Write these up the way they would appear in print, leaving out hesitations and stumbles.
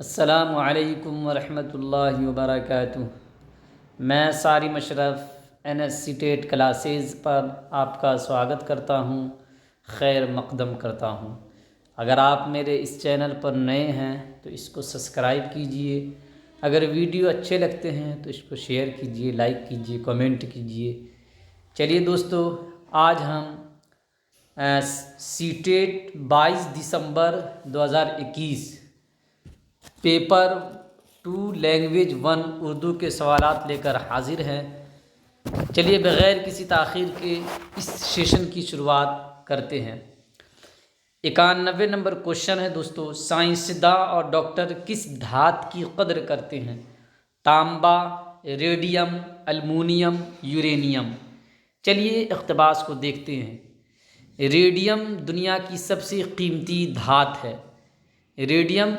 السلام علیکم ورحمۃ اللہ وبرکاتہ۔ میں صارم اشرف NS ٹیٹ کلاسز پر آپ کا سواگت کرتا ہوں، خیر مقدم کرتا ہوں۔ اگر آپ میرے اس چینل پر نئے ہیں تو اس کو سبسکرائب کیجئے، اگر ویڈیو اچھے لگتے ہیں تو اس کو شیئر کیجئے، لائک کیجئے، کمنٹ کیجئے۔ چلیے دوستو، آج ہم ٹیٹ 22 دسمبر 2021 پیپر 2 لینگویج 1 اردو کے سوالات لے کر حاضر ہیں۔ چلیے بغیر کسی تاخیر کے اس سیشن کی شروعات کرتے ہیں۔ 91 نمبر کوشچن ہے دوستو، سائنسداں اور ڈاکٹر کس دھات کی قدر کرتے ہیں؟ تانبا، ریڈیم، المونیم، یورینیم۔ چلیے اقتباس کو دیکھتے ہیں۔ ریڈیم دنیا کی سب سے قیمتی دھات ہے۔ ریڈیم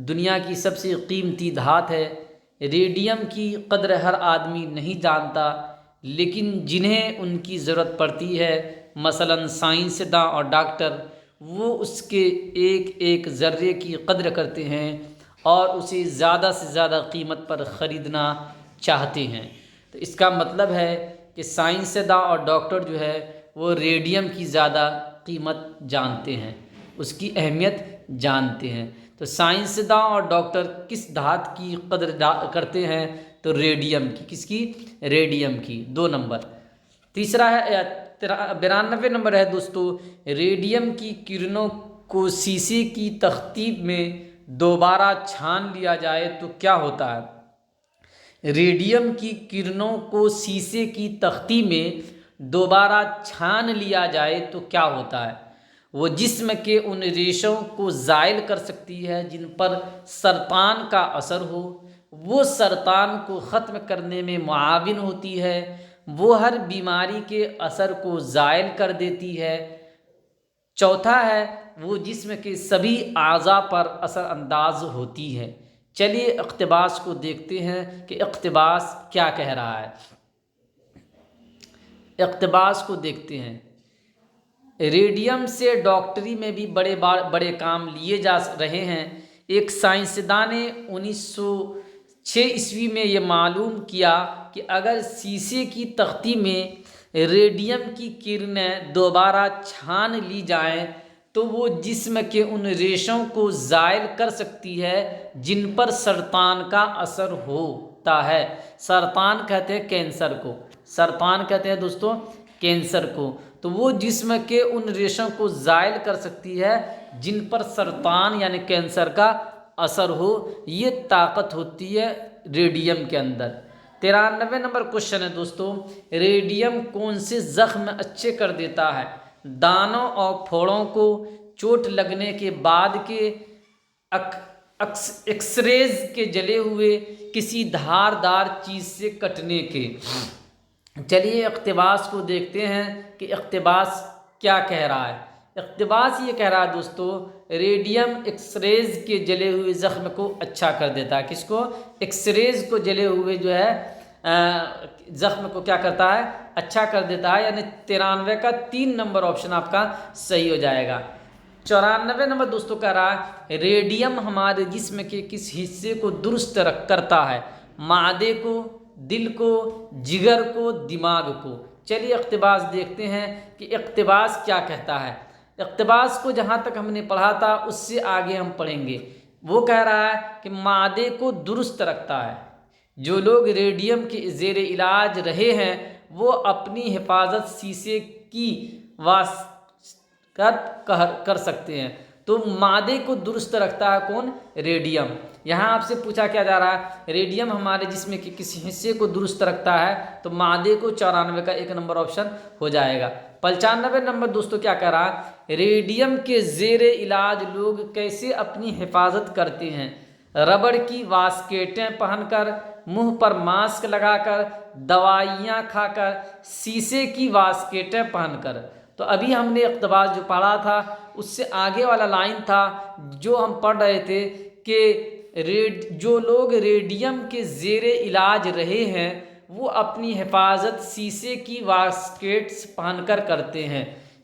دنیا کی سب سے قیمتی دھات ہے۔ ریڈیم کی قدر ہر آدمی نہیں جانتا، لیکن جنہیں ان کی ضرورت پڑتی ہے، مثلاً سائنسداں اور ڈاکٹر، وہ اس کے ایک ایک ذرے کی قدر کرتے ہیں اور اسے زیادہ سے زیادہ قیمت پر خریدنا چاہتے ہیں۔ تو اس کا مطلب ہے کہ سائنسداں اور ڈاکٹر جو ہے وہ ریڈیم کی زیادہ قیمت جانتے ہیں، اس کی اہمیت جانتے ہیں۔ تو سائنسداں اور ڈاکٹر کس دھات کی قدر کرتے ہیں؟ تو ریڈیم کی۔ کس کی؟ ریڈیم کی۔ 2 نمبر۔ تیسرا ہے 92 نمبر ہے دوستو، ریڈیم کی کرنوں کو شیشے کی تختیب میں دوبارہ چھان لیا جائے تو کیا ہوتا ہے؟ ریڈیم کی کرنوں کو شیشے کی تختی میں دوبارہ چھان لیا جائے تو کیا ہوتا ہے؟ وہ جسم کے ان ریشوں کو زائل کر سکتی ہے جن پر سرطان کا اثر ہو، وہ سرطان کو ختم کرنے میں معاون ہوتی ہے، وہ ہر بیماری کے اثر کو زائل کر دیتی ہے۔ چوتھا ہے وہ جسم کے سبھی اعضاء پر اثر انداز ہوتی ہے۔ چلیے اقتباس کو دیکھتے ہیں کہ اقتباس کیا کہہ رہا ہے۔ اقتباس کو دیکھتے ہیں۔ ریڈیم سے ڈاکٹری میں بھی بڑے کام لیے جا رہے ہیں۔ ایک سائنسداں نے 1906 میں یہ معلوم کیا کہ اگر شیشے کی تختی میں ریڈیم کی کرنیں دوبارہ چھان لی جائیں تو وہ جسم کے ان ریشوں کو زائل کر سکتی ہے جن پر سرطان کا اثر ہوتا ہے۔ سرطان کہتے ہیں کینسر کو، سرطان کہتے ہیں دوستو کینسر کو۔ تو وہ جسم کے ان ریشوں کو زائل کر سکتی ہے جن پر سرطان یعنی کینسر کا اثر ہو۔ یہ طاقت ہوتی ہے ریڈیم کے اندر۔ 93 نمبر کوشچن ہے دوستو، ریڈیم کون سے زخم اچھے کر دیتا ہے؟ دانوں اور پھوڑوں کو چوٹ لگنے کے بعد کے ایکس ریز کے جلے ہوئے کسی دھاردار چیز سے کٹنے کے۔ چلیے اقتباس کو دیکھتے ہیں کہ اقتباس کیا کہہ رہا ہے۔ اقتباس یہ کہہ رہا ہے دوستو، ریڈیم ایکس ریز کے جلے ہوئے زخم کو اچھا کر دیتا ہے۔ کس کو؟ ایکس ریز کو جلے ہوئے جو ہے زخم کو کیا کرتا ہے؟ اچھا کر دیتا ہے۔ یعنی 93 کا 3 نمبر آپشن آپ کا صحیح ہو جائے گا۔ 94 نمبر دوستو کہہ رہا ہے، ریڈیم ہمارے جسم کے کس حصے کو درست کرتا ہے؟ معدے کو، دل کو، جگر کو، دماغ کو۔ چلیے اقتباس دیکھتے ہیں کہ اقتباس کیا کہتا ہے۔ اقتباس کو جہاں تک ہم نے پڑھا تھا اس سے آگے ہم پڑھیں گے۔ وہ کہہ رہا ہے کہ معدے کو درست رکھتا ہے۔ جو لوگ ریڈیم کے زیر علاج رہے ہیں وہ اپنی حفاظت شیشے کی واسطہ کر سکتے ہیں۔ تو معدے کو درست رکھتا ہے کون؟ ریڈیم۔ یہاں آپ سے پوچھا کیا جا رہا ہے، ریڈیم ہمارے جسم کے کس حصے کو درست رکھتا ہے؟ تو معدے کو۔ 94 کا 1 نمبر آپشن ہو جائے گا۔ 95 نمبر دوستو کیا کہہ رہا ہے، ریڈیم کے زیر علاج لوگ کیسے اپنی حفاظت کرتے ہیں؟ ربڑ کی واسکیٹیں پہن کر، منہ پر ماسک لگا کر، دوائیاں کھا کر، شیشے کی واسکیٹیں پہن کر۔ تو ابھی ہم نے اقتباس جو پڑھا تھا اس سے آگے والا لائن تھا جو ہم پڑھ رہے تھے کہ جو لوگ ریڈیم کے زیر علاج رہے ہیں وہ اپنی حفاظت شیشے کی واسکیٹس پہن کر کرتے ہیں۔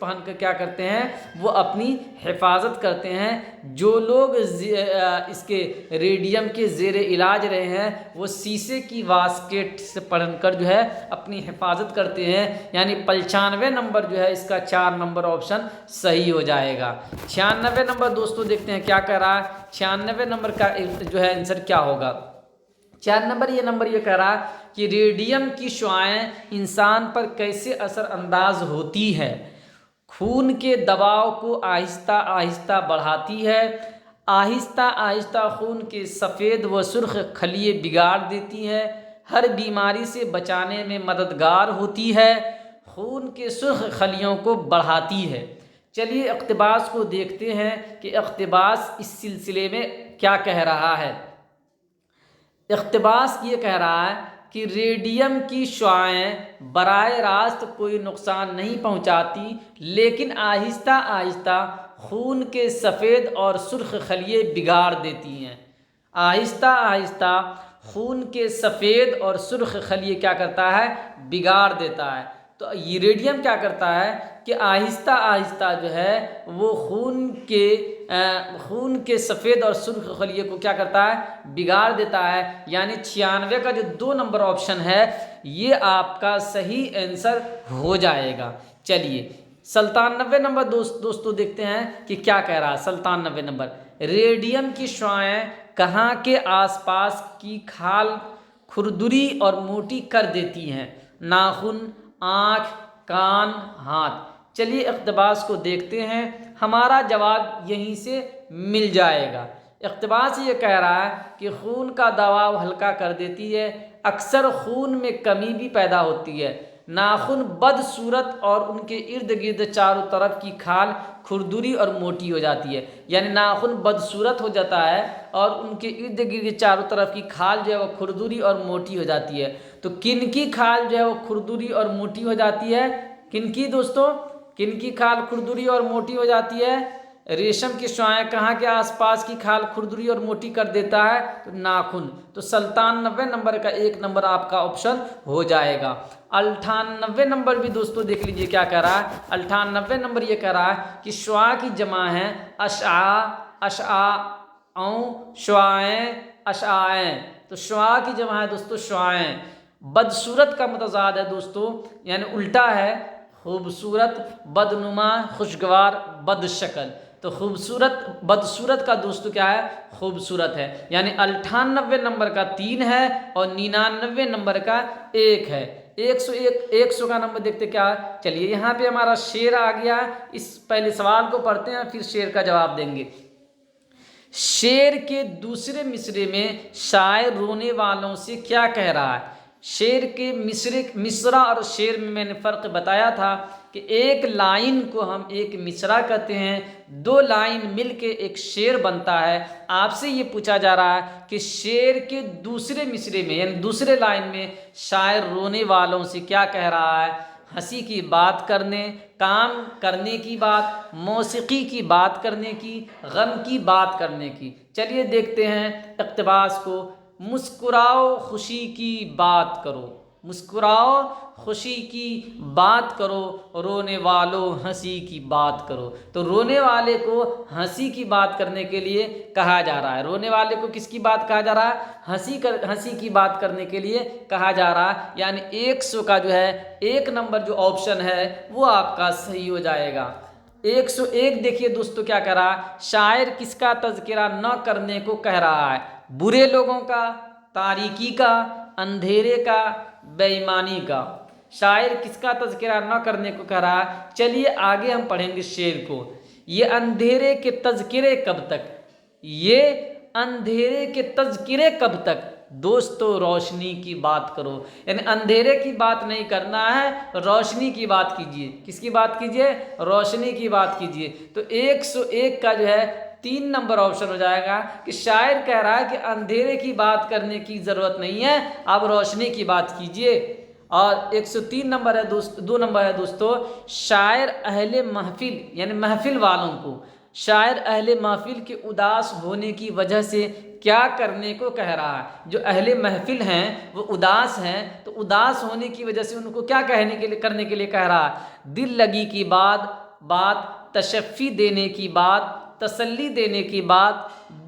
پہن کر کیا کرتے ہیں، وہ اپنی حفاظت کرتے ہیں۔ جو لوگ اس کے ریڈیم کے زیر علاج رہے ہیں وہ شیشے کی واسکٹس پہن کر جو ہے اپنی حفاظت کرتے ہیں، یعنی 95 نمبر جو ہے اس کا 4 نمبر آپشن صحیح ہو جائے گا۔ 96 نمبر دوستو دیکھتے ہیں کیا کہہ رہا ہے، 96 نمبر کا جو ہے آنسر کیا ہوگا۔ 4 نمبر یہ کہہ رہا ہے کہ ریڈیم کی شعاعیں انسان پر کیسے اثر انداز ہوتی ہے۔ خون کے دباؤ کو آہستہ آہستہ بڑھاتی ہے، آہستہ آہستہ خون کے سفید و سرخ خلیے بگاڑ دیتی ہے، ہر بیماری سے بچانے میں مددگار ہوتی ہے، خون کے سرخ خلیوں کو بڑھاتی ہے۔ چلیے اقتباس کو دیکھتے ہیں کہ اقتباس اس سلسلے میں کیا کہہ رہا ہے۔ اقتباس یہ کہہ رہا ہے کہ ریڈیم کی شعاعیں براہ راست کوئی نقصان نہیں پہنچاتی، لیکن آہستہ آہستہ خون کے سفید اور سرخ خلیے بگاڑ دیتی ہیں۔ آہستہ آہستہ خون کے سفید اور سرخ خلیے کیا کرتا ہے، بگاڑ دیتا ہے۔ تو یہ ریڈیم کیا کرتا ہے کہ آہستہ آہستہ جو ہے وہ خون کے سفید اور سرخ خلیے کو کیا کرتا ہے، بگاڑ دیتا ہے۔ یعنی 96 کا جو 2 نمبر آپشن ہے یہ آپ کا صحیح آنسر ہو جائے گا۔ چلیے 97 نمبر دوستو دیکھتے ہیں کہ کیا کہہ رہا ہے۔ 97 نمبر، ریڈیم کی شعاعیں کہاں کے آس پاس کی کھال کھردری اور موٹی کر دیتی ہیں؟ ناخن، آنکھ، کان، ہاتھ۔ چلیے اقتباس کو دیکھتے ہیں، ہمارا جواب یہیں سے مل جائے گا۔ اقتباس یہ کہہ رہا ہے کہ خون کا دباؤ ہلکا کر دیتی ہے، اکثر خون میں کمی بھی پیدا ہوتی ہے، ناخن بدصورت اور ان کے ارد گرد چاروں طرف کی کھال کھردری اور موٹی ہو جاتی ہے۔ یعنی ناخن بدصورت ہو جاتا ہے اور ان کے ارد گرد چاروں طرف کی کھال جو ہے وہ کھردری اور موٹی ہو جاتی ہے۔ تو کن کی کھال جو ہے وہ کھردری اور موٹی ہو جاتی ہے؟ کن کی دوستو، کن کی کھال کھردری اور موٹی ہو جاتی ہے؟ ریشم کی شعاعیں کہاں کے آس پاس کی کھال کھردری اور موٹی کر دیتا ہے؟ تو ناخن۔ تو 97 نمبر کا 1 نمبر آپ کا آپشن ہو جائے گا۔ 98 نمبر بھی دوستو دیکھ لیجئے کیا کہہ رہا ہے۔ 98 نمبر یہ کہہ رہا ہے کہ شعاع کی جمع ہے اشعاعوں، شعاعیں، اشعاعیں۔ تو شعاع کی جمع ہے دوستو شعاعیں۔ بدصورت کا متضاد ہے دوستو، یعنی الٹا ہے، خوبصورت، بدنما، خوشگوار، بد شکل۔ تو خوبصورت بدصورت کا دوستو کیا ہے، خوبصورت ہے۔ یعنی 98 نمبر کا 3 ہے اور 99 نمبر کا 1 ہے۔ 100 کا نمبر دیکھتے کیا ہے۔ چلیے یہاں پہ ہمارا شعر آ گیا، اس پہلے سوال کو پڑھتے ہیں پھر شعر کا جواب دیں گے۔ شعر کے دوسرے مصرعے میں شاعر رونے والوں سے کیا کہہ رہا ہے؟ شعر کے مصرع اور شعر میں نے فرق بتایا تھا کہ ایک لائن کو ہم ایک مصرع کہتے ہیں، 2 لائن مل کے ایک شعر بنتا ہے۔ آپ سے یہ پوچھا جا رہا ہے کہ شعر کے دوسرے مصرعے میں یعنی دوسرے لائن میں شاعر رونے والوں سے کیا کہہ رہا ہے؟ ہنسی کی بات کرنے، کام کرنے کی بات، موسیقی کی بات کرنے کی، غم کی بات کرنے کی۔ چلیے دیکھتے ہیں اقتباس کو۔ مسکراؤ خوشی کی بات کرو، مسکراؤ خوشی کی بات کرو، رونے والوں ہنسی کی بات کرو۔ تو رونے والے کو ہنسی کی بات کرنے کے لیے کہا جا رہا ہے۔ رونے والے کو کس کی بات کہا جا رہا ہے؟ ہنسی کی بات کرنے کے لیے کہا جا رہا ہے۔ یعنی 100 کا جو ہے 1 نمبر جو آپشن ہے وہ آپ کا صحیح ہو جائے گا۔ 101 دیکھیے دوستو کیا کہہ رہا ہے۔ شاعر کس کا تذکرہ نہ کرنے کو کہہ رہا ہے؟ برے لوگوں کا، تاریکی کا، اندھیرے کا، بے ایمانی کا۔ شاعر کس کا تذکرہ نہ کرنے کو کہہ رہا ہے؟ چلیے آگے ہم پڑھیں گے شعر کو۔ یہ اندھیرے کے تذکرے کب تک، یہ اندھیرے کے تذکرے کب تک، دوستو روشنی کی بات کرو۔ یعنی اندھیرے کی بات نہیں کرنا ہے، روشنی کی بات کیجیے۔ کس کی بات کیجیے؟ روشنی کی بات کیجیے۔ تو 101 کا جو ہے 3 نمبر آپشن ہو جائے گا کہ شاعر کہہ رہا ہے کہ اندھیرے کی بات کرنے کی ضرورت نہیں ہے، آپ روشنی کی بات کیجیے۔ اور 103 نمبر ہے 2 نمبر ہے دوستو، شاعر اہل محفل یعنی محفل والوں کو شاعر اہل محفل کے اداس ہونے کی وجہ سے کیا کرنے کو کہہ رہا ہے؟ جو اہل محفل ہیں وہ اداس ہیں، تو اداس ہونے کی وجہ سے ان کو کیا کرنے کے لیے کہہ رہا ہے؟ دل لگی کی بات، تشفی دینے کی بات، تسلی دینے کی بات،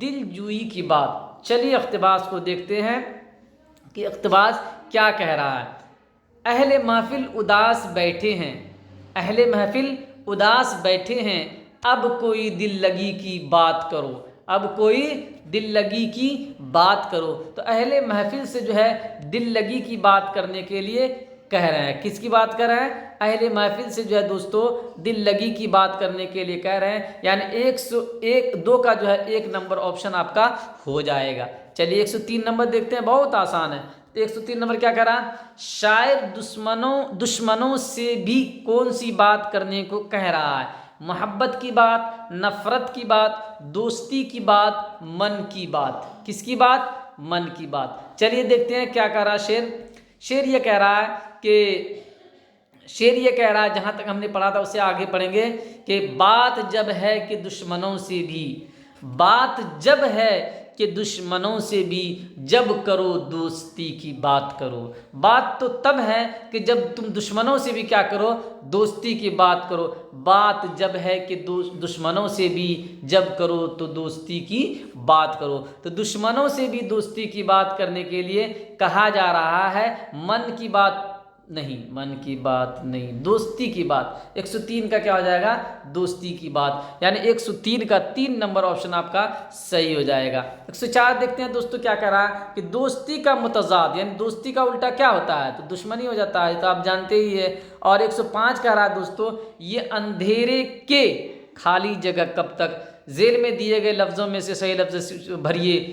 دل جوئی کی بات۔ چلیے اقتباس کو دیکھتے ہیں کہ اقتباس کیا کہہ رہا ہے۔ اہل محفل اداس بیٹھے ہیں، اہل محفل اداس بیٹھے ہیں، اب کوئی دل لگی کی بات کرو، اب کوئی دل لگی کی بات کرو۔ تو اہل محفل سے جو ہے دل لگی کی بات کرنے کے لیے کہہ رہے ہیں۔ کس کی بات کر رہے ہیں؟ اہل محفل سے جو ہے دوستو دل لگی کی بات کرنے کے لیے کہہ رہے ہیں، یعنی 102 کا جو ہے 1 نمبر آپشن آپ کا ہو جائے گا۔ چلیے 103 نمبر دیکھتے ہیں، بہت آسان ہے۔ 103 نمبر کیا کہہ رہا ہے؟ شاعر دشمنوں سے بھی کون سی بات کرنے کو کہہ رہا ہے؟ محبت کی بات، نفرت کی بات، دوستی کی بات، من کی بات۔ کس کی بات؟ من کی بات۔ چلیے دیکھتے ہیں کیا کہہ رہا ہے شعر یہ کہہ رہا ہے، جہاں تک ہم نے پڑھا تھا اسے آگے پڑھیں گے کہ بات جب ہے کہ دشمنوں سے بھی، بات جب ہے کہ دشمنوں سے بھی، جب کرو دوستی کی بات کرو۔ بات تو تب ہے کہ جب تم دشمنوں سے بھی کیا کرو؟ دوستی کی بات کرو۔ بات جب ہے کہ دشمنوں سے بھی جب کرو تو دوستی کی بات کرو۔ تو دشمنوں سے بھی دوستی کی بات کرنے کے لیے کہا جا رہا ہے، من کی بات نہیں، دوستی کی بات۔ 103 کا کیا ہو جائے گا؟ دوستی کی بات، یعنی 103 کا 3 نمبر آپشن آپ کا صحیح ہو جائے گا۔ 104 دیکھتے ہیں دوستو کیا کہہ رہا ہے کہ دوستی کا متضاد، یعنی دوستی کا الٹا کیا ہوتا ہے؟ تو دشمنی ہو جاتا ہے، تو آپ جانتے ہی ہے۔ اور 105 کہہ رہا ہے دوستو یہ اندھیرے کے خالی جگہ کب تک؟ ذیل میں دیے گئے لفظوں میں سے صحیح لفظ بھریے۔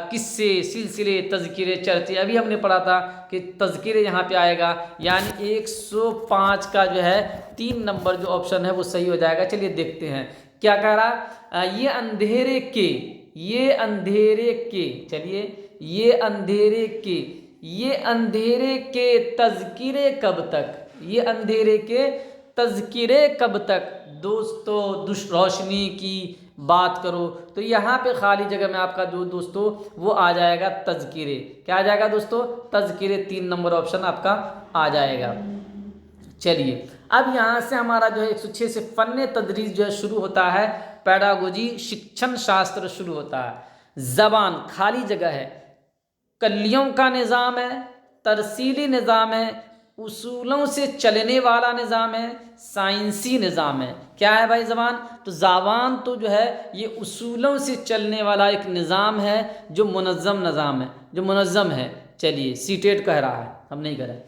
قصے، سلسلے، تذکرے، چرچے، ابھی ہم نے پڑھا تھا کہ تذکرے یہاں پہ آئے گا، یعنی 105 کا جو ہے 3 نمبر جو آپشن ہے وہ صحیح ہو جائے گا۔ چلیے دیکھتے ہیں کیا کہہ رہا، یہ اندھیرے کے، چلیے یہ اندھیرے کے تذکرے کب تک، یہ اندھیرے کے تذکرے کب تک دوستو روشنی کی بات کرو۔ تو یہاں پہ خالی جگہ میں آپ کا جو دوستو وہ آ جائے گا تذکرے۔ کیا آ جائے گا دوستو؟ تذکرے 3 نمبر آپشن آپ کا آ جائے گا۔ چلیے اب یہاں سے ہمارا جو ہے 106 سے فن تدریس جو ہے شروع ہوتا ہے، پیڈاگوجی شکشن شاستر شروع ہوتا ہے۔ زبان خالی جگہ ہے، کلیوں کا نظام ہے، ترسیلی نظام ہے، اصولوں سے چلنے والا نظام ہے، سائنسی نظام ہے۔ کیا ہے بھائی زبان؟ تو زبان تو جو ہے یہ اصولوں سے چلنے والا ایک نظام ہے جو منظم ہے، چلیے سیٹیٹ کہہ رہا ہے، ہم نہیں کہہ رہے۔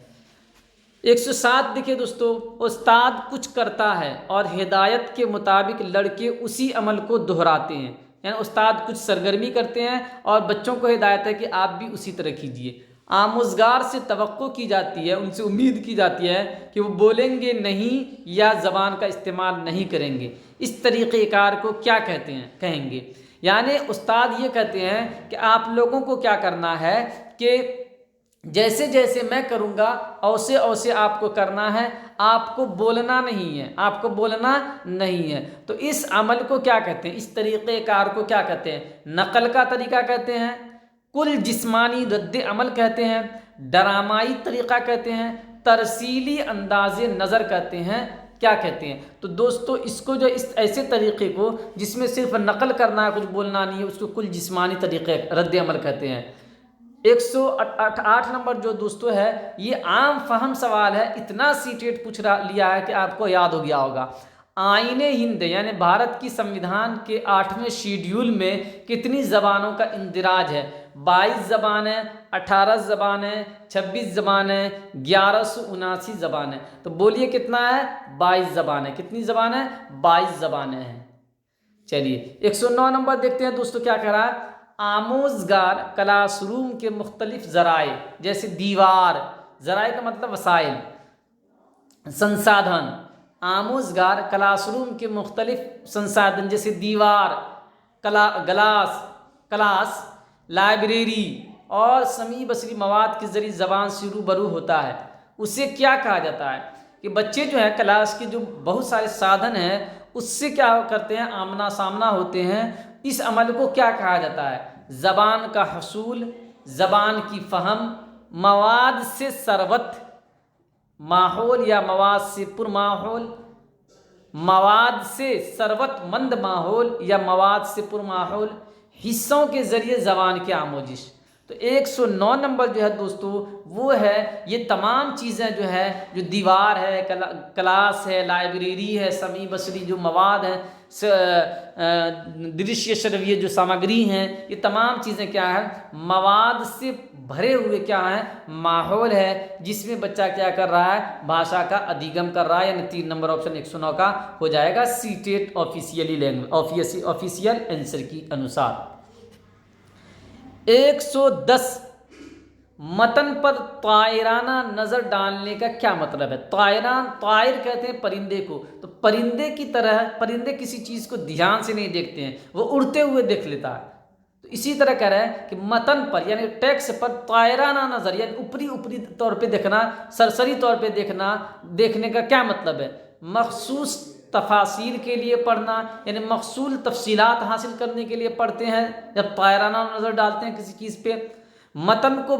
107 دیکھیے دوستو، استاد کچھ کرتا ہے اور ہدایت کے مطابق لڑکے اسی عمل کو دہراتے ہیں، یعنی استاد کچھ سرگرمی کرتے ہیں اور بچوں کو ہدایت ہے کہ آپ بھی اسی طرح کیجیے۔ آموزگار سے توقع کی جاتی ہے، ان سے امید کی جاتی ہے کہ وہ بولیں گے نہیں یا زبان کا استعمال نہیں کریں گے۔ اس طریقہ کار کو کیا کہیں گے؟ یعنی استاد یہ کہتے ہیں کہ آپ لوگوں کو کیا کرنا ہے کہ جیسے جیسے میں کروں گا اوسے آپ کو کرنا ہے، آپ کو بولنا نہیں ہے۔ تو اس عمل کو کیا کہتے ہیں؟ اس طریقہ کار کو کیا کہتے ہیں؟ نقل کا طریقہ کہتے ہیں، کل جسمانی رد عمل کہتے ہیں، ڈرامائی طریقہ کہتے ہیں، ترسیلی انداز نظر کہتے ہیں، کیا کہتے ہیں؟ تو دوستو اس کو جو اس ایسے طریقے کو جس میں صرف نقل کرنا ہے، کچھ بولنا نہیں ہے، اس کو کل جسمانی طریقے رد عمل کہتے ہیں۔ 108 نمبر جو دوستو ہے یہ عام فہم سوال ہے، اتنا سیٹیٹ پوچھ لیا ہے کہ آپ کو یاد ہو گیا ہوگا۔ آئین ہند یعنی بھارت کی سمویدھان کے 8ویں شیڈیول میں کتنی زبانوں کا اندراج ہے؟ 22 زبانیں، 18 زبانیں، 26 زبانیں، 1179 زبانیں۔ تو بولیے کتنا ہے؟ 22 زبانیں۔ کتنی زبانیں؟ 22 زبانیں ہیں۔ چلیے 109 نمبر دیکھتے ہیں دوستو کیا کہہ رہا ہے۔ آموزگار کلاس روم کے مختلف ذرائع جیسے دیوار، ذرائع کا مطلب وسائل، سنسادھن، آموزگار کلاس روم کے مختلف سنسادھن جیسے دیوار، کلاس، لائبریری اور سمیع بصری مواد کے ذریعے زبان سے روبرو ہوتا ہے، اسے کیا کہا جاتا ہے؟ کہ بچے جو ہے کلاس کے جو بہت سارے سادھن ہیں اس سے کیا کرتے ہیں، آمنا سامنا ہوتے ہیں، اس عمل کو کیا کہا جاتا ہے؟ زبان کا حصول، زبان کی فہم، مواد سے ثروت، ماحول یا مواد سے پر ماحول، مواد سے ثروت مند ماحول یا مواد سے پر ماحول، حصوں کے ذریعے زبان کی آموزش۔ تو 109 نمبر جو ہے دوستو وہ ہے، یہ تمام چیزیں جو ہے، جو دیوار ہے، کلاس ہے، لائبریری ہے، سمیع بصری جو مواد ہیں، درشیہ شرویہ جو سامگری ہیں، یہ تمام چیزیں کیا ہیں، مواد سے بھرے ہوئے کیا ہیں، ماحول ہے، جس میں بچہ کیا کر رہا ہے، بھاشا کا ادھیگم کر رہا ہے۔ یعنی 3 نمبر آپشن 109 کا ہو جائے گا CTET officially language, official answer کی انوسار۔ 110 متن پر طائرانہ نظر ڈالنے کا کیا مطلب ہے؟ طائر کہتے ہیں پرندے کو، تو پرندے کی طرح پرندے کسی چیز کو دھیان سے نہیں دیکھتے ہیں، وہ اڑتے ہوئے دیکھ لیتا ہے۔ تو اسی طرح کہہ رہا ہے کہ متن پر یعنی ٹیکسٹ پر طائرانہ نظر یعنی اوپری طور پہ دیکھنا، سرسری طور پہ دیکھنے کا کیا مطلب ہے؟ مخصوص تفاصیل کے لیے پڑھنا، یعنی مخصوص تفصیلات حاصل کرنے کے لیے پڑھتے ہیں جب طائرانہ نظر ڈالتے ہیں کسی چیز پہ۔ متن کو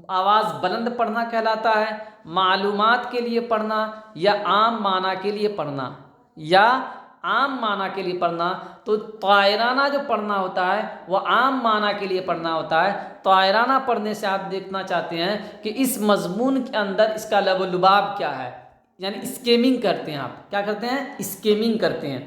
آواز بلند پڑھنا کہلاتا ہے، معلومات کے لیے پڑھنا یا عام معنی کے لیے پڑھنا، تو طائرانہ جو پڑھنا ہوتا ہے وہ عام معنی کے لیے پڑھنا ہوتا ہے۔ طائرانہ پڑھنے سے آپ دیکھنا چاہتے ہیں کہ اس مضمون کے اندر اس کا لب و لباب کیا ہے، یعنی اسکیمنگ کرتے ہیں، آپ کیا کرتے ہیں، اسکیمنگ کرتے ہیں۔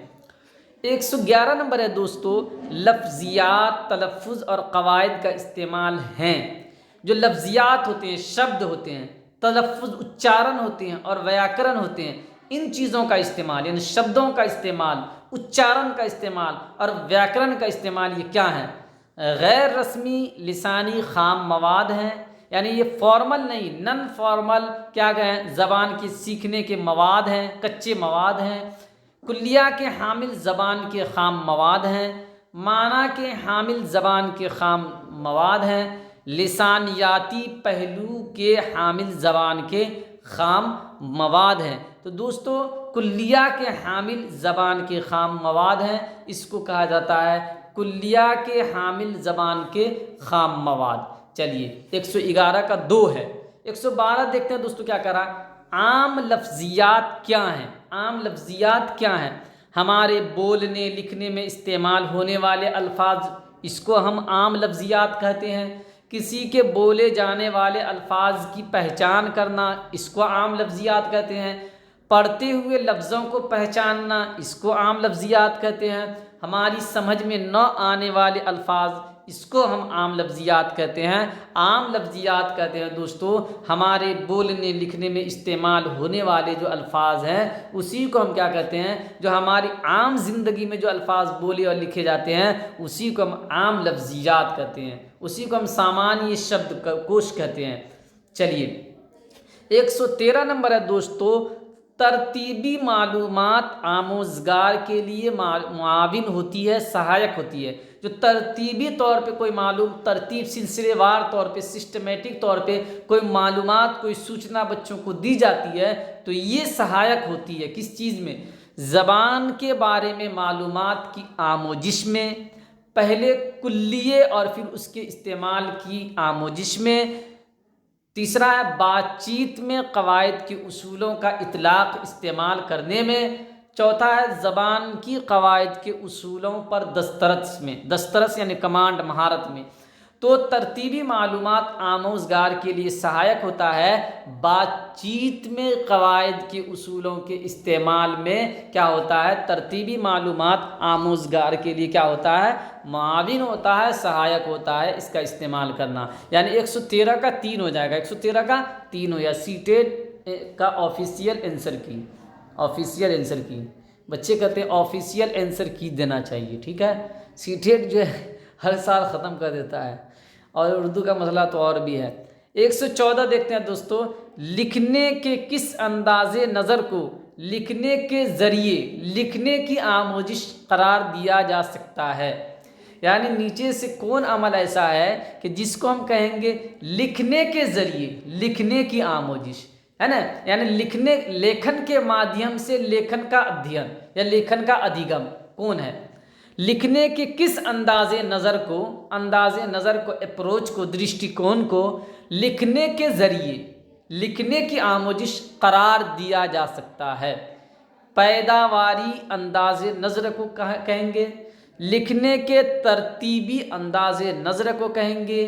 111 نمبر ہے دوستو، لفظیات، تلفظ اور قواعد کا استعمال ہیں۔ جو لفظیات ہوتے ہیں، شبد ہوتے ہیں، تلفظ اچارن ہوتے ہیں اور ویاکرن ہوتے ہیں، ان چیزوں کا استعمال یعنی شبدوں کا استعمال، اچارن کا استعمال اور ویاکرن کا استعمال، یہ کیا ہیں؟ غیر رسمی لسانی خام مواد ہیں، یعنی یہ فارمل نہیں، نن فارمل کیا گئے زبان کی سیکھنے کے مواد ہیں، کچے مواد ہیں۔ کلیہ کے حامل زبان کے خام مواد ہیں، معنی کے حامل زبان کے خام مواد ہیں، لسانیاتی پہلو کے حامل زبان کے خام مواد ہیں۔ تو دوستو کلیہ کے حامل زبان کے خام مواد ہیں، اس کو کہا جاتا ہے کلیہ کے حامل زبان کے خام مواد۔ چلیے 111 کا 2 ہے۔ 112 دیکھتے ہیں دوستو کیا کرا، عام لفظیات کیا ہیں؟ عام لفظیات کیا ہیں؟ ہمارے بولنے لکھنے میں استعمال ہونے والے الفاظ، اس کو ہم عام لفظیات کہتے ہیں۔ کسی کے بولے جانے والے الفاظ کی پہچان کرنا، اس کو عام لفظیات کہتے ہیں۔ پڑھتے ہوئے لفظوں کو پہچاننا، اس کو عام لفظیات کہتے ہیں۔ ہماری سمجھ میں نہ آنے والے الفاظ، اس کو ہم عام لفظیات کہتے ہیں۔ عام لفظیات کہتے ہیں دوستو ہمارے بولنے لکھنے میں استعمال ہونے والے جو الفاظ ہیں، اسی کو ہم کیا کہتے ہیں، جو ہماری عام زندگی میں جو الفاظ بولے اور لکھے جاتے ہیں، اسی کو ہم عام لفظیات کہتے ہیں، اسی کو ہم سامانیہ شبد کوش کہتے ہیں۔ چلیے 113 نمبر ہے دوستو، ترتیبی معلومات آموزگار کے لیے معاون ہوتی ہے، سہایک ہوتی ہے۔ جو ترتیبی طور پہ کوئی ترتیب سلسلے وار طور پہ، سسٹمیٹک طور پہ کوئی معلومات، کوئی سوچنا بچوں کو دی جاتی ہے، تو یہ سہایک ہوتی ہے کس چیز میں؟ زبان کے بارے میں معلومات کی آموزش میں، پہلے کلیے اور پھر اس کے استعمال کی آموزش میں۔ تیسرا ہے بات چیت میں قواعد کے اصولوں کا اطلاق استعمال کرنے میں۔ چوتھا ہے زبان کی قواعد کے اصولوں پر دسترس یعنی کمانڈ مہارت میں۔ تو ترتیبی معلومات آموزگار کے لیے سہایک ہوتا ہے، بات چیت میں قواعد کے اصولوں کے استعمال میں کیا ہوتا ہے، ترتیبی معلومات آموزگار کے لیے کیا ہوتا ہے، معاون ہوتا ہے، سہایک ہوتا ہے اس کا استعمال کرنا۔ یعنی 113 کا 3 ہو جائے گا، 113 کا 3 ہو یا سی ٹیٹ کا آفیشیل آنسر کی بچے کہتے ہیں آفیشیل آنسر کی دینا چاہیے، ٹھیک ہے۔ سی ٹیٹ جو ہے ہر سال ختم کر دیتا ہے، اور اردو کا مسئلہ تو اور بھی ہے۔ 114 دیکھتے ہیں دوستو، لکھنے کے کس انداز نظر کو لکھنے کے ذریعے لکھنے کی آموزش قرار دیا جا سکتا ہے؟ یعنی نیچے سے کون عمل ایسا ہے کہ جس کو ہم کہیں گے لکھنے کے ذریعے لکھنے کی آموزش، ہے نا, یعنی لیکھن کے مادھیم سے لیکھن کا ادھین یا لیکھن کا ادھیگم کون ہے. لکھنے کے کس انداز نظر کو اپروچ کو درشٹیکون کو لکھنے کے ذریعے لکھنے کی آموزش قرار دیا جا سکتا ہے. پیداواری انداز نظر کو کہیں گے, لکھنے کے ترتیبی انداز نظر کو کہیں گے,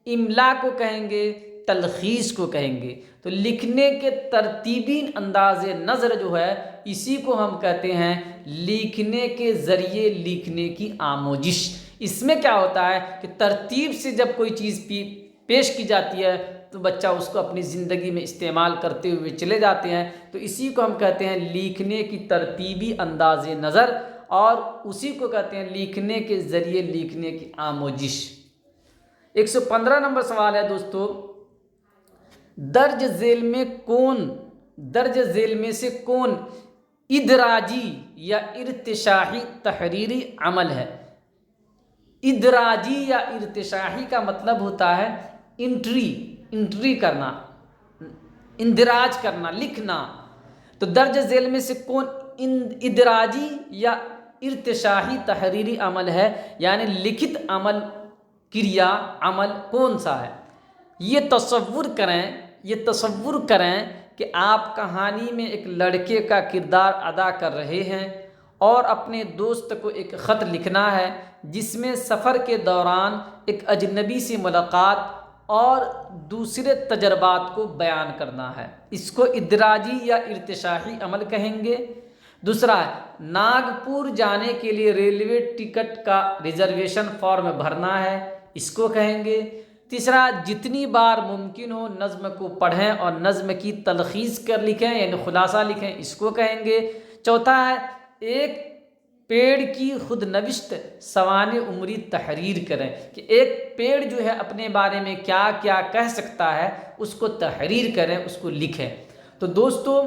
املا کو کہیں گے, تلخیص کو کہیں گے. تو لکھنے کے ترتیبی انداز نظر جو ہے اسی کو ہم کہتے ہیں لکھنے کے ذریعے لکھنے کی آموزش. اس میں کیا ہوتا ہے کہ ترتیب سے جب کوئی چیز پیش کی جاتی ہے تو بچہ اس کو اپنی زندگی میں استعمال کرتے ہوئے چلے جاتے ہیں. تو اسی کو ہم کہتے ہیں لکھنے کی ترتیبی انداز نظر, اور اسی کو کہتے ہیں لکھنے کے ذریعے لکھنے کی آموزش. 115 نمبر سوال ہے دوستو, درج ذیل میں سے کون ادراجی یا ارتشاحی تحریری عمل ہے. ادراجی یا ارتشاحی کا مطلب ہوتا ہے انٹری کرنا, اندراج کرنا, لکھنا. تو درج ذیل میں سے کون ادراجی یا ارتشاحی تحریری عمل ہے, یعنی لکھت عمل, کریا عمل کون سا ہے. یہ تصور کریں کہ آپ کہانی میں ایک لڑکے کا کردار ادا کر رہے ہیں اور اپنے دوست کو ایک خط لکھنا ہے جس میں سفر کے دوران ایک اجنبی سے ملاقات اور دوسرے تجربات کو بیان کرنا ہے. اس کو ادراجی یا ارتشاحی عمل کہیں گے. دوسرا ہے ناگپور جانے کے لیے ریلوے ٹکٹ کا ریزرویشن فارم بھرنا ہے, اس کو کہیں گے. تیسرا جتنی بار ممکن ہو نظم کو پڑھیں اور نظم کی تلخیص کر لکھیں, یعنی خلاصہ لکھیں, اس کو کہیں گے. چوتھا ہے ایک پیڑ کی خود نوشت سوانح عمری تحریر کریں, کہ ایک پیڑ جو ہے اپنے بارے میں کیا کیا کہہ سکتا ہے اس کو تحریر کریں, اس کو لکھیں. تو دوستو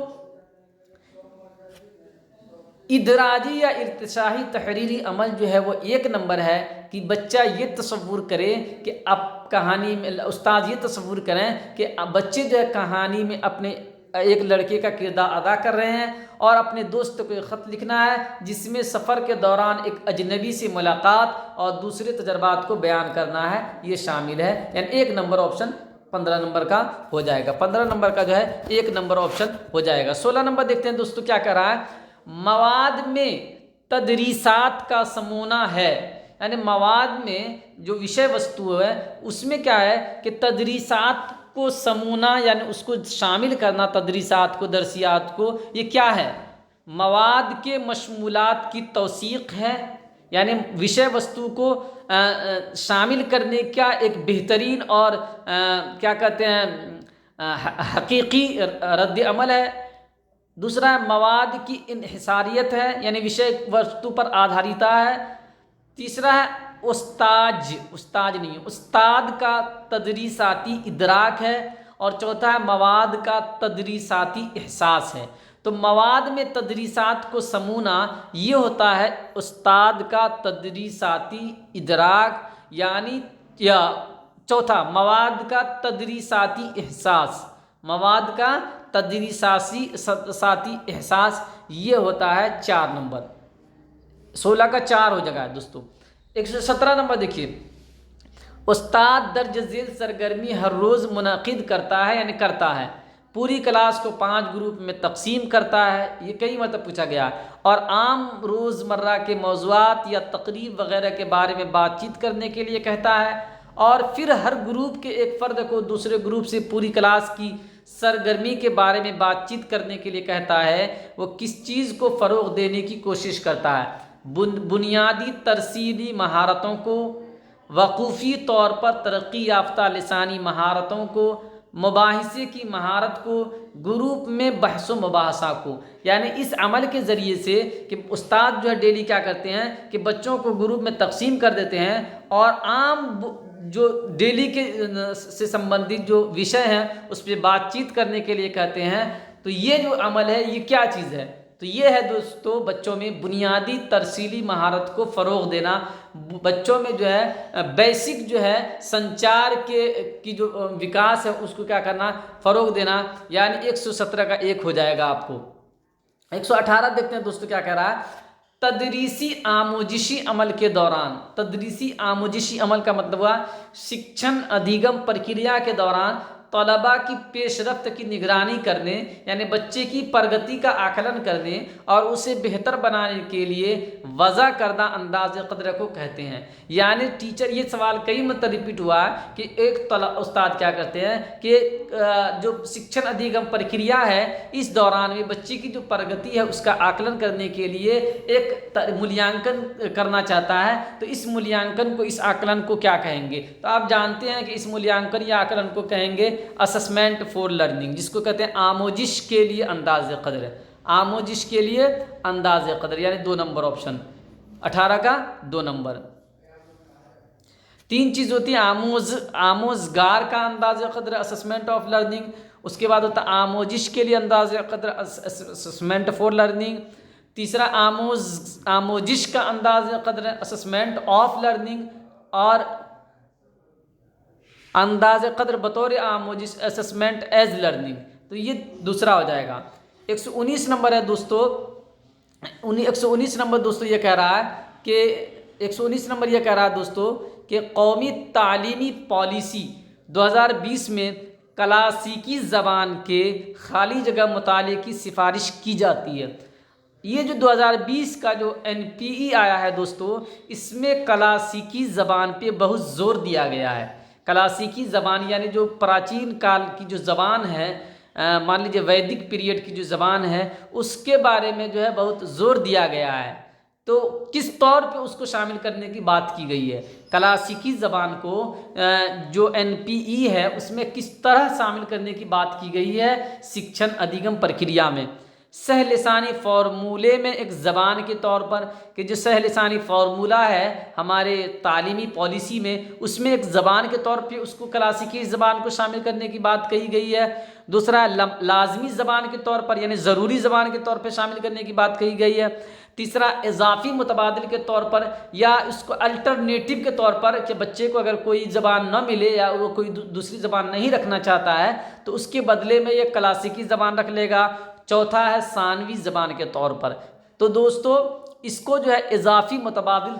ادراجی یا ارتشاحی تحریری عمل جو ہے وہ 1 نمبر ہے کہ بچہ یہ تصور کرے کہ اب کہانی میں استاد یہ تصور کریں کہ بچے جو ہے کہانی میں اپنے ایک لڑکے کا کردار ادا کر رہے ہیں اور اپنے دوست کو ایک خط لکھنا ہے جس میں سفر کے دوران ایک اجنبی سے ملاقات اور دوسرے تجربات کو بیان کرنا ہے, یہ شامل ہے. یعنی 1 نمبر آپشن 15 نمبر کا ہو جائے گا. 15 نمبر کا جو ہے 1 نمبر آپشن ہو جائے گا. 16 نمبر دیکھتے ہیں دوستو کیا کر رہا ہے. مواد میں تدریسات کا سمونہ ہے, یعنی مواد میں جو وشے وستو ہے اس میں کیا ہے کہ تدریسات کو سمونہ یعنی اس کو شامل کرنا, تدریسات کو, درسیات کو. یہ کیا ہے؟ مواد کے مشمولات کی توثیق ہے, یعنی وشے وستو کو شامل کرنے کا ایک بہترین اور کیا کہتے ہیں حقیقی رد عمل ہے. دوسرا ہے مواد کی انحصاریت ہے, یعنی وشے وستو پر آدھاریتا ہے. تیسرا ہے استاد کا تدریساتی ادراک ہے. اور چوتھا ہے مواد کا تدریساتی احساس ہے. تو مواد میں تدریسات کو سمونا یہ ہوتا ہے استاد کا تدریساتی ادراک, یعنی یا چوتھا مواد کا تدریساتی احساس, مواد کا تدریساتی احساس, یہ ہوتا ہے 4 نمبر. 16 کا 4 ہو جائے گا دوستو. 117 نمبر دیکھیے, استاد درج ذیل سرگرمی ہر روز منعقد کرتا ہے, یعنی کرتا ہے. پوری کلاس کو 5 گروپ میں تقسیم کرتا ہے, یہ کئی مرتبہ پوچھا گیا. اور عام روزمرہ کے موضوعات یا تقریب وغیرہ کے بارے میں بات چیت کرنے کے لیے کہتا ہے. اور پھر ہر گروپ کے ایک فرد کو دوسرے گروپ سے پوری کلاس کی سرگرمی کے بارے میں بات چیت کرنے کے لیے کہتا ہے. وہ کس چیز کو فروغ دینے کی کوشش کرتا ہے؟ بنیادی ترسیلی مہارتوں کو, وقوفی طور پر ترقی یافتہ لسانی مہارتوں کو, مباحثے کی مہارت کو, گروپ میں بحث و مباحثہ کو. یعنی اس عمل کے ذریعے سے کہ استاد جو ہے ڈیلی کیا کرتے ہیں کہ بچوں کو گروپ میں تقسیم کر دیتے ہیں اور عام جو ڈیلی کے سے سمبندھت جو وشے ہیں اس پہ بات چیت کرنے کے لیے کہتے ہیں. تو یہ جو عمل ہے یہ کیا چیز ہے؟ تو یہ ہے دوستو بچوں میں بنیادی ترسیلی مہارت کو فروغ دینا، بچوں میں جو ہے بیسک جو ہے سنچار کی جو وکاس ہے اس کو کیا کرنا، فروغ دینا، یعنی 117 کا 1 ہو جائے گا آپ کو۔ 118 دیکھتے ہیں دوستو کیا کہہ رہا ہے، تدریسی آموزشی عمل کے دوران۔ تدریسی آموزشی عمل کا مطلب ہوا شکشن ادھیگم پرکریا کے دوران طلباء کی پیش رفت کی نگرانی کرنے، یعنی بچے کی پرگتی کا آکلن کرنے اور اسے بہتر بنانے کے لیے وضع کردہ انداز قدر کو کہتے ہیں۔ یعنی ٹیچر، یہ سوال کئی مرتبہ ریپیٹ ہوا کہ ایک استاد کیا کرتے ہیں کہ جو شکشن ادھیگم پرکریا ہے اس دوران میں بچے کی جو پرگتی ہے اس کا آکلن کرنے کے لیے ایک ملیانکن کرنا چاہتا ہے، تو اس ملیانکن کو، اس آکلن کو کیا کہیں گے؟ تو آپ جانتے ہیں کہ اس ملیانکن یا آکلن کو کہیں گے اسسمنٹ فور لرننگ، جس کو کہتے ہیں آموزش کے لیے انداز قدر۔ آموزش کے لیے انداز قدر یعنی 2 نمبر آپشن 18 کا 2 نمبر۔ 3 چیز ہوتی ہیں، آموزگار کا انداز قدر اسسمنٹ آف لرننگ، اس کے بعد ہوتا ہے آموزش کے لیے انداز قدر اسسمنٹ فور لرننگ، تیسرا آموزش کا انداز قدر اسسمنٹ آف لرننگ، اور انداز قدر بطور آموزش اسسمنٹ ایز لرننگ۔ تو یہ دوسرا ہو جائے گا۔ 119 نمبر ہے دوستو، 119 نمبر دوستو یہ کہہ رہا ہے کہ 119 نمبر یہ کہہ رہا ہے دوستو کہ قومی تعلیمی پالیسی 2020 میں کلاسیکی زبان کے خالی جگہ مطالعے کی سفارش کی جاتی ہے۔ یہ جو 2020 کا جو NPE آیا ہے دوستو، اس میں کلاسیکی زبان پہ بہت زور دیا گیا ہے۔ کلاسیکی زبان یعنی جو پراچین کال کی جو زبان ہے، مان لیجیے ویدک پیریڈ کی جو زبان ہے، اس کے بارے میں جو ہے بہت زور دیا گیا ہے۔ تو کس طور پہ اس کو شامل کرنے کی بات کی گئی ہے؟ کلاسیکی زبان کو جو NPE ہے اس میں کس طرح شامل کرنے کی بات کی گئی ہے شکشن ادھیگم پرکریا میں؟ سہ لسانی فارمولے میں ایک زبان کے طور پر، کہ جو سہ لسانی فارمولہ ہے ہمارے تعلیمی پالیسی میں، اس میں ایک زبان کے طور پہ اس کو کلاسیکی زبان کو شامل کرنے کی بات کہی گئی ہے۔ دوسرا لازمی زبان کے طور پر یعنی ضروری زبان کے طور پہ شامل کرنے کی بات کہی گئی ہے۔ تیسرا اضافی متبادل کے طور پر یا اس کو الٹرنیٹو کے طور پر، کہ بچے کو اگر کوئی زبان نہ ملے یا وہ کوئی دوسری زبان نہیں رکھنا چاہتا ہے تو اس کے بدلے میں یہ کلاسیکی زبان رکھ لے گا۔ چوتھا ہے ثانوی زبان کے طور پر۔ تو دوستو اس کو جو ہے اضافی متبادل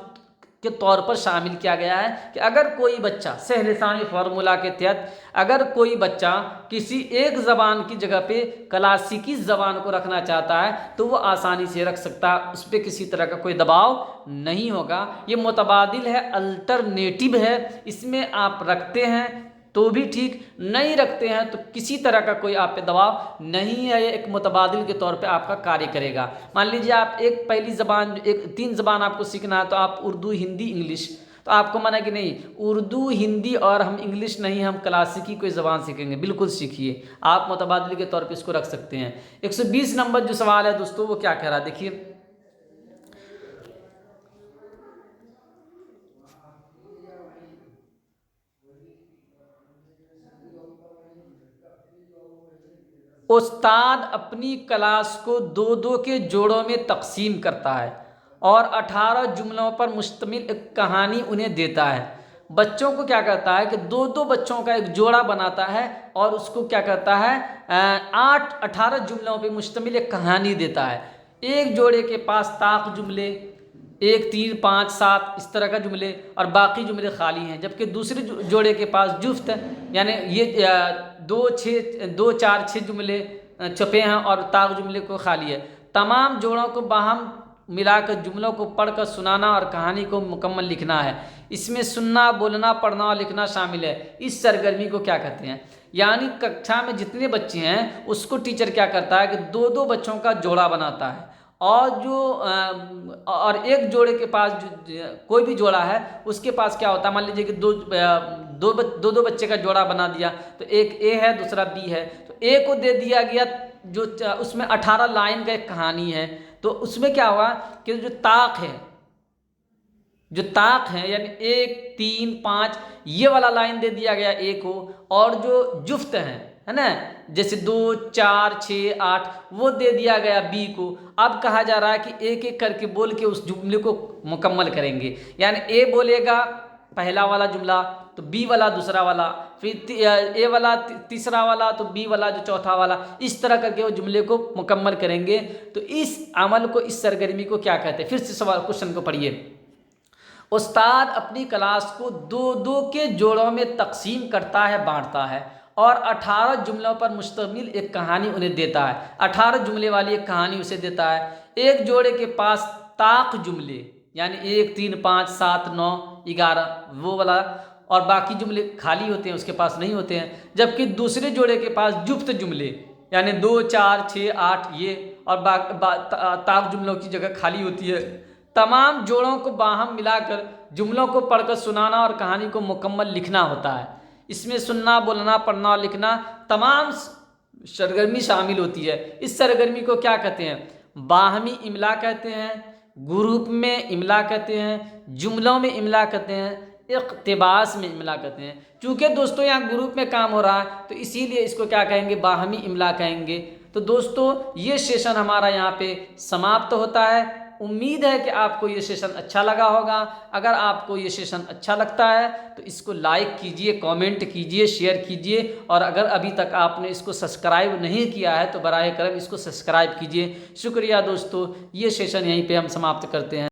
کے طور پر شامل کیا گیا ہے کہ اگر کوئی بچہ سہ لسانی فارمولہ کے تحت اگر کوئی بچہ کسی ایک زبان کی جگہ پہ کلاسیکی زبان کو رکھنا چاہتا ہے تو وہ آسانی سے رکھ سکتا ہے، اس پہ کسی طرح کا کوئی دباؤ نہیں ہوگا۔ یہ متبادل ہے، الٹرنیٹو ہے، اس میں آپ رکھتے ہیں تو بھی ٹھیک، نہیں رکھتے ہیں تو کسی طرح کا کوئی آپ پہ دباؤ نہیں ہے، یہ ایک متبادل کے طور پہ آپ کا کاریہ کرے گا۔ مان لیجیے آپ ایک پہلی زبان 3 زبان آپ کو سیکھنا ہے تو آپ اردو، ہندی، انگلش، تو آپ کو منع کہ نہیں اردو، ہندی اور ہم انگلش نہیں، ہم کلاسیکی کوئی زبان سیکھیں گے، بالکل سیکھیے، آپ متبادل کے طور پہ اس کو رکھ سکتے ہیں۔ 120 نمبر جو سوال ہے دوستو وہ کیا کہہ رہا ہے دیکھیے، استاد اپنی کلاس کو 2 کے جوڑوں میں تقسیم کرتا ہے اور 18 جملوں پر مشتمل ایک کہانی انہیں دیتا ہے۔ بچوں کو کیا کرتا ہے کہ 2 بچوں کا ایک جوڑا بناتا ہے اور اس کو کیا کرتا ہے 18 جملوں پہ مشتمل ایک کہانی دیتا ہے۔ ایک جوڑے کے پاس طاق جملے 1 3 5 7 اس طرح کا جملے اور باقی جملے خالی ہیں، جبکہ دوسرے جوڑے کے پاس جفت ہے، یعنی یہ 2 4 6 جملے چھپے ہیں اور طاق جملے کو خالی ہے۔ تمام جوڑوں کو باہم ملا کر جملوں کو پڑھ کر سنانا اور کہانی کو مکمل لکھنا ہے۔ اس میں سننا، بولنا، پڑھنا اور لکھنا شامل ہے۔ اس سرگرمی کو کیا کہتے ہیں؟ یعنی ککشا میں جتنے بچے ہیں اس کو ٹیچر کیا کرتا ہے کہ 2 بچوں کا جوڑا بناتا ہے، اور ایک جوڑے کے پاس کوئی بھی جوڑا ہے اس کے پاس کیا ہوتا ہے، مان لیجیے کہ دو بچے کا جوڑا بنا دیا تو ایک اے ہے دوسرا بی ہے، تو اے کو دے دیا گیا جو اس میں 18 لائن کا ایک کہانی ہے، تو اس میں کیا ہوا کہ جو طاق ہے یعنی 1 3 5 یہ والا لائن دے دیا گیا اے کو، اور جو جفت ہیں ہے نا, جیسے 2 4 6 8 وہ دے دیا گیا بی کو. اب کہا جا رہا ہے کہ ایک ایک کر کے بول کے اس جملے کو مکمل کریں گے. یعنی اے بولے گا پہلا والا جملہ تو بی والا دوسرا والا, پھر اے والا تیسرا والا تو بی والا جو چوتھا والا, اس طرح کر کے وہ جملے کو مکمل کریں گے. تو اس عمل کو, اس سرگرمی کو کیا کہتے ہیں؟ پھر سے سوال کوشچن کو پڑھیے. استاد اپنی کلاس کو 2 کے جوڑوں میں تقسیم کرتا ہے, بانٹتا ہے, اور 18 جملوں پر مشتمل ایک کہانی انہیں دیتا ہے. 18 جملے والی ایک کہانی اسے دیتا ہے. ایک جوڑے کے پاس طاق جملے یعنی 1 3 5 7 9 11 وہ والا, اور باقی جملے خالی ہوتے ہیں, اس کے پاس نہیں ہوتے ہیں. جبکہ دوسرے جوڑے کے پاس جفت جملے یعنی 2 4 6 8 یہ, اور طاق جملوں کی جگہ خالی ہوتی ہے. تمام جوڑوں کو باہم ملا کر جملوں کو پڑھ کر سنانا اور کہانی کو مکمل لکھنا ہوتا ہے. اس میں سننا, بولنا, پڑھنا اور لکھنا تمام سرگرمی شامل ہوتی ہے. اس سرگرمی کو کیا کہتے ہیں؟ باہمی املا کہتے ہیں, گروپ میں املا کہتے ہیں, جملوں میں املا کہتے ہیں, اقتباس میں املا کہتے ہیں. چونکہ دوستو یہاں گروپ میں کام ہو رہا ہے تو اسی لیے اس کو کیا کہیں گے؟ باہمی املا کہیں گے. تو دوستو یہ سیشن ہمارا یہاں پہ سماپت ہوتا ہے. امید ہے کہ آپ کو یہ سیشن اچھا لگا ہوگا. اگر آپ کو یہ سیشن اچھا لگتا ہے تو اس کو لائک کیجئے, کامنٹ کیجئے, شیئر کیجئے, اور اگر ابھی تک آپ نے اس کو سبسکرائب نہیں کیا ہے تو براہ کرم اس کو سبسکرائب کیجئے. شکریہ دوستو, یہ سیشن یہیں پہ ہم سماپت کرتے ہیں.